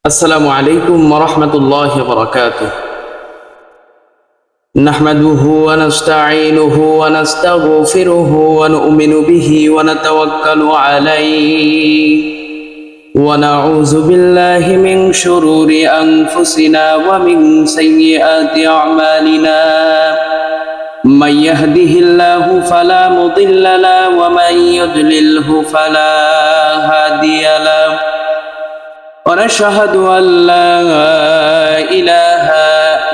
السلام عليكم ورحمة الله وبركاته. نحمده ونستعينه ونستغفره ونؤمن به ونتوكل عليه ونعوذ بالله من شرور أنفسنا ومن سيئات أعمالنا. من يهده الله فلا مضل له ومن يضلله فلا هادي له. ونشهد أن لا إله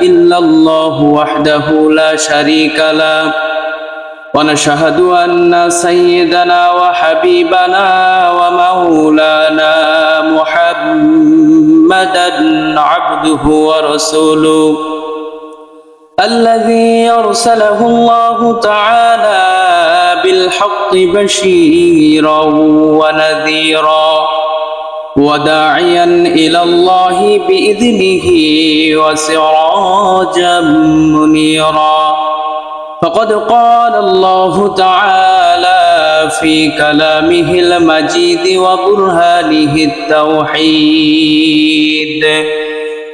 إلا الله وحده لا شريك له. ونشهد أن سيدنا وحبيبنا ومولانا محمدا عبده ورسوله الذي أرسله الله تعالى بالحق بشيرا ونذيرا وداعيا إلى الله بإذنه وسراجا منيرا. فقد قال الله تعالى في كلامه المجيد وبرهانه التوحيد: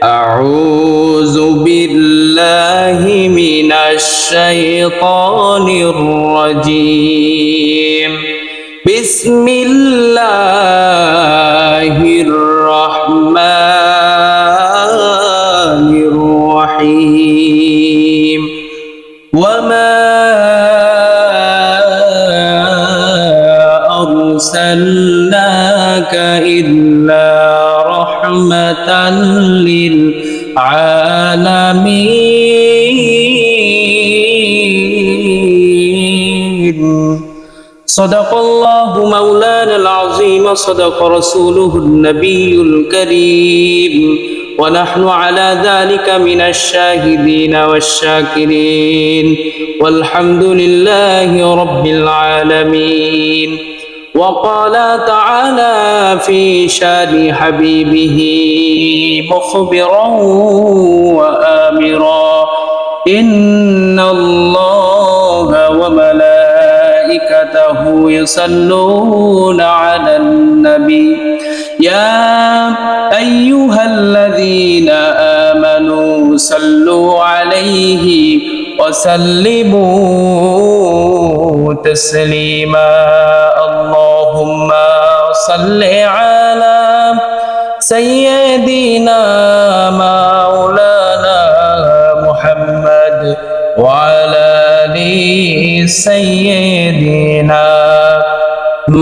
أعوذ بالله من الشيطان الرجيم. بسم الله الرحمن الرحيم. وما أرسلناك إلا رحمة للعالمين. صدق الله مولانا العظيم، صدق رسوله النبي الكريم، ونحن على ذلك من الشاهدين والشاكرين، والحمد لله رب العالمين. وقال تعالى في شان حبيبه مخبرا وآمرا: إن الله وملائكته يصلون على النبي يا أيها الذين آمنوا صلوا عليه وسلموا تسليما. اللهم صل على سيدنا مولانا محمد وعلى آل سيدنا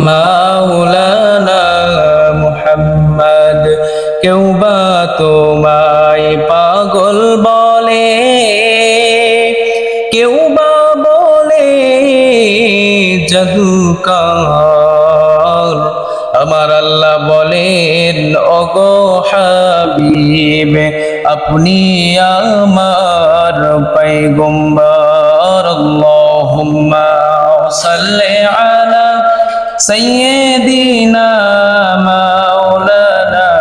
مولاনা মুহাম্মদ। কেউ বা তোমায় পাগল বলে, কেউ বা বলে জাদুকর, আমার আল্লাহ বলেন ওগো হাবিব আপনি আমার পয়গম্বর। আল্লাহুম্মা সাল্লি আলা سيدنا مولانا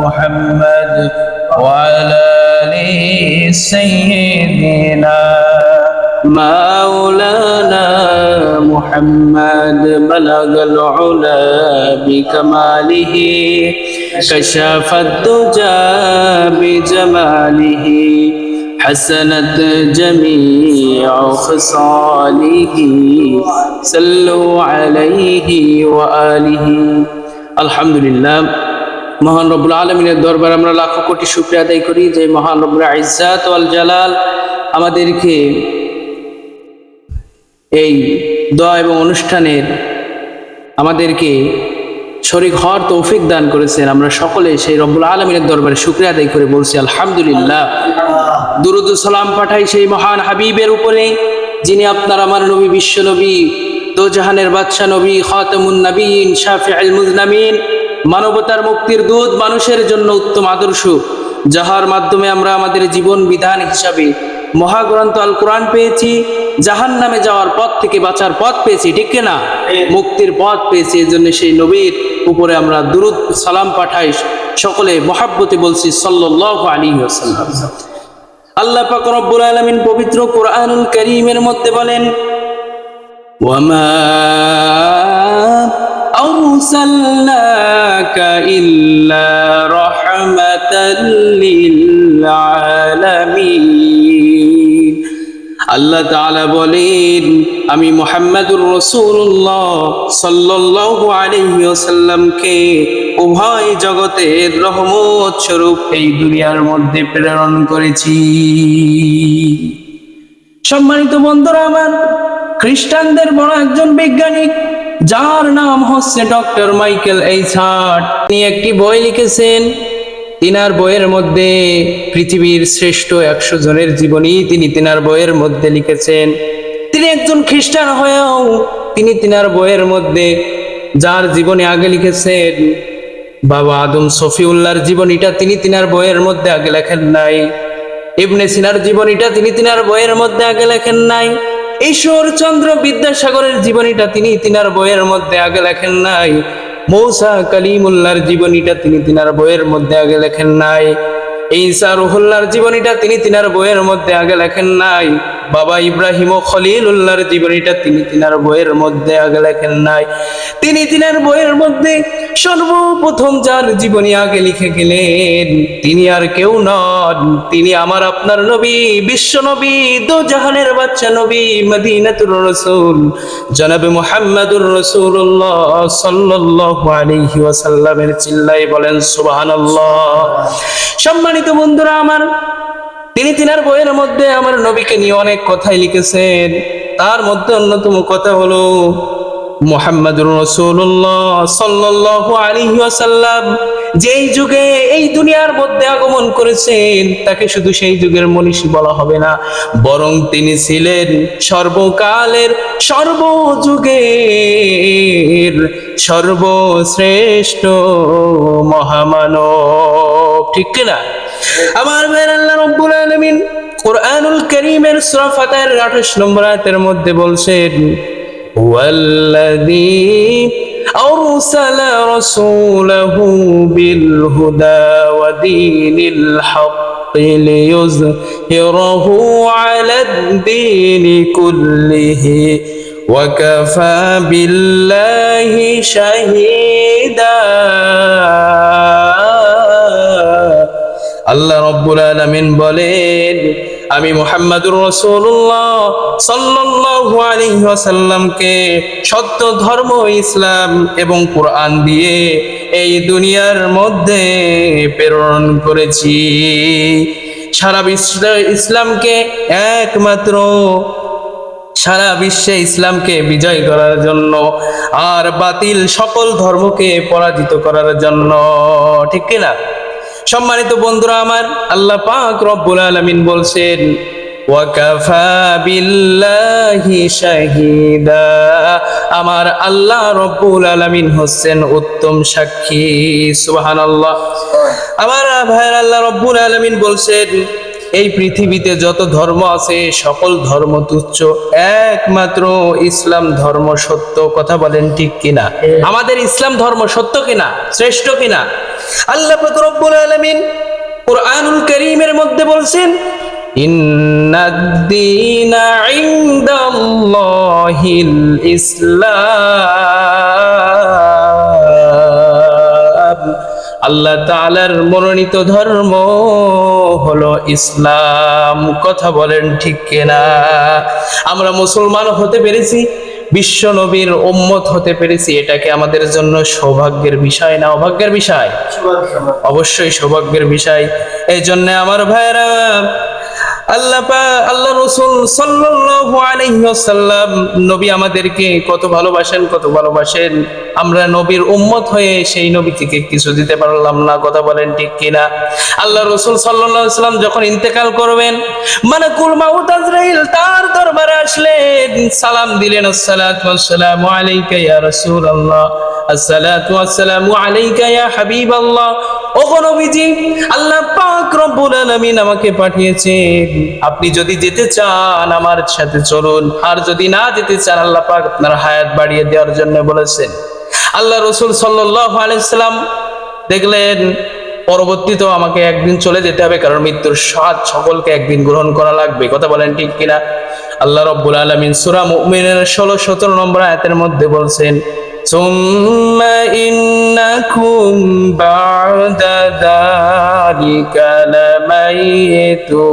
محمد وعلى آل سيدنا مولانا محمد. بلغ العلا بكماله كشف الدجى بجماله حسنت جميع خصاله صلوا عليه وآله. আলহামদুলিল্লাহ, মহান রব্বুল আলামিনের দরবারে আমরা লাখো কোটি শুকরিয়া আদায় করি যে মহান রব্বুল ইজ্জাত ওয়াল জালাল আমাদেরকে এই দোয়া এবং অনুষ্ঠানের আমাদেরকে শরীক হওয়ার তৌফিক দান করেছেন। আমরা সকলে সেই রব্বুল আলামিনের দরবারে শুকরিয়া আদায় করে বলছি আলহামদুলিল্লাহ। দুরুদ ও সালাম পাঠাই সেই মহান হাবিবের উপরে যিনি আপনার আমার নবী, বিশ্ব নবী, দোজাহানের বাদশা নবী, খাতামুন নবীন, শাফিউল মুজনামিন, মানবতার মুক্তির দূত, মানুষের জন্য উত্তম আদর্শ, যাহার মাধ্যমে আমরা আমাদের জীবন বিধান হিসাবে মহাগ্রন্থ আল কোরআন পেয়েছি, জাহান্নামে যাওয়ার পথ থেকে বাঁচার পথ পেয়েছি, ঠিক কিনা? মুক্তির পথ পেয়েছি। এই জন্য সেই নবীর উপরে আমরা দুরুদ সালাম পাঠাই, সকলে মহাব্বতে বলছি সাল্লাল্লাহু আলাইহি ওয়াসাল্লাম। আল্লাহ পাক রব্বুল আলামিন পবিত্র কোরআনুল কারীমের মধ্যে বলেন: ওয়ামা আরসালনাকা ইল্লা রাহমাতাল লিল আলামিন। আল্লাহ তাআলা বলেন, আমি মুহাম্মাদুর রাসূলুল্লাহ সাল্লাল্লাহু আলাইহি ওয়াসাল্লামকে উভয় জগতের রহমত স্বরূপ এই দুনিয়ার মধ্যে প্রেরণ করেছি। সম্মানিত বন্ধুরা আমার, খ্রিস্টানদের বড় একজন বৈজ্ঞানিক যার নাম হচ্ছে ডক্টর মাইকেল এইচ হার্ট, তিনি একটি বই লিখেছেন। তিনার বইয়ের মধ্যে পৃথিবীর শ্রেষ্ঠ 100 জনের জীবনী তিনি তিনার বইয়ের মধ্যে লিখেছেন। তিনি একজন খ্রিস্টান হয়েও তিনি তিনার বইয়ের মধ্যে যার জীবনী আগে লিখেছেন, বাবা আদম শফিউল্লাহর জীবনীটা তিনি তিনার বইয়ের মধ্যে আগে লেখেন নাই। ইবনে সিনার জীবনীটা তিনি তিনার বইয়ের মধ্যে আগে লেখেন নাই। ঈশ্বরচন্দ্র বিদ্যাসাগরের জীবনীটা তিনি তিনার বইয়ের মধ্যে আগে লেখেন নাই। মূসা কালিমুল্লাহর জীবনীটা তিনি তিনার বইয়ের মধ্যে আগে লেখেন নাই। ঈসা রুহুল্লাহর জীবনীটা তিনি তিনার বইয়ের মধ্যে আগে লেখেন নাই। বাবা ইব্রাহিম ও খলিলুল্লাহর জীবনীটা তিনি তিনার বইয়ের মধ্যে আগে লেখেন নাই। তিনি তিনার বইয়ের মধ্যে সর্বপ্রথম যার জীবনী আগে লিখে গেলেন তিনি আর কেউ নন, তিনি আমার আপনার নবী, বিশ্ব নবী, দো জাহানের বাচ্চা নবী, মদিনাতুর রাসূল জনাবে মুহাম্মাদুর রাসূলুল্লাহ সাল্লাল্লাহু আলাইহি ওয়াসাল্লামের। চিল্লাই বলেন সুবহানাল্লাহ। সম্মানিত বন্ধুরা আমার, তিনি তিনার বইয়ের মধ্যে আমার নবীকে নিয়ে অনেক কথাই লিখেছেন। তার মধ্যে অন্যতম কথা হলো মুহাম্মাদুর রাসূলুল্লাহ সাল্লাল্লাহু আলাইহি ওয়াসাল্লাম যেই যুগে এই দুনিয়ার মধ্যে আগমন করেছেন তাকে শুধু সেই যুগের মনীষী বলা হবে না, বরং তিনি ছিলেন সর্বকালের সর্বযুগের সর্বশ্রেষ্ঠ মহামানব। ঠিক কিনা? আমার ভাইয়ের, আল্লাহ রাব্বুল আলামিন কুরআনুল কারীমের সূরা ফাতিহার 28 নম্বর আয়াতের মধ্যে বলছেন, ওয়াল্লাযী আরসালা রাসূলাহু বিল হুদা ওয়া দীনিল হাক্কি লিইয়ুযহিরাহু আলাদ দীনি কুল্লিহি ওয়া কাফা বিল্লাহি শাহীদা। আল্লাহ রাব্বুল আলামিন বলেন, আমি মুহাম্মাদুর রাসূলুল্লাহ সাল্লাল্লাহু আলাইহি ওয়াসাল্লামকে সত্য ধর্ম ইসলাম এবং কোরআন দিয়ে এই দুনিয়ার মধ্যে প্রেরণ করেছি। সারা বিশ্বে ইসলামকে একমাত্র সারা বিশ্বে ইসলামকে বিজয় করার জন্য আর বাতিল সকল ধর্মকে পরাজিত করার জন্য। ঠিক কিনা? সম্মানিত বন্ধুরা আমার, আল্লাহ পাক রব্বুল আলামিন বলছেন, ওয়াকাফা বিল্লাহি শাহীদা, আমার আল্লাহ রব্বুল আলামিন হচ্ছেন উত্তম সাক্ষী। সুবহানাল্লাহ। আমার ভাইয়ের, আল্লাহ রব্বুল আলামিন বলছেন, এই পৃথিবীতে যত ধর্ম আছে সকল ধর্ম তুচ্ছ, একমাত্র ইসলাম ধর্ম সত্য। কথা বলেন ঠিক কিনা? আমাদের ইসলাম ধর্ম সত্য কিনা, শ্রেষ্ঠ কিনা? আল্লাহ পাক রব্বুল আলামিন কুরআনুল কারীমের মধ্যে বলছেন, ইন্নাদ-দীনা ইনদাল্লাহিল ইসলাম, আল্লাহ তাআলার মনোনীত ধর্ম হলো ইসলাম। কথা বলেন ঠিক কিনা? আমরা মুসলমান হতে পেরেছি, বিশ্ব নবীর উম্মত হতে পেরেছি, এটাকে আমাদের জন্য সৌভাগ্যের বিষয় না অভাগ্যের বিষয়? অবশ্যই সৌভাগ্যের বিষয়। এই জন্য আমার ভাইরা, আল্লাহ রাসূল সাল্লাল্লাহু আলাইহি ওয়াসাল্লাম নবী আমাদেরকে কত ভালোবাসেন, কত ভালোবাসেন। আমরা নবীর উম্মত হয়ে সেই নবী থেকে কিছু দিতে পারলাম না। কথা বলেন ঠিক কিনা? আল্লাহ রাসূল সাল্লাল্লাহু আলাইহি ওয়াসাল্লাম যখন ইন্তেকাল করবেন, মালাকুল মাউত আজরাইল তার দরবারে আসলেন, সালাম দিলেন, আসসালাতু ওয়াসসালামু আলাইকা ইয়া রাসূলুল্লাহ, আসসালাতু ওয়াসসালামু আলাইকা ইয়া হাবিবাল্লাহ। ওগো নবীজি, আল্লাহ পাক রব্বুল আলামিন আমাকে পাঠিয়েছেন, আপনি যদি যেতে চান আমার সাথে চলুন, আর যদি না যেতে চান আল্লাহ পাক আপনার হায়াত বাড়িয়ে দেওয়ার জন্য বলেছেন। আল্লাহ রাসূল সাল্লাল্লাহু আলাইহি সাল্লাম দেখলেন পরবর্তীতেও আমাকে একদিন চলে যেতে হবে, কারণ মৃত্যুর স্বাদ সকলকে একদিন গ্রহণ করা লাগবে। কথা বলেন ঠিক কিনা? আল্লাহ রাব্বুল আলামিন সূরা মুমিনের 16-17 নম্বর আয়াতের মধ্যে বলছেন, ثم إنكم بعد ذلك لميتون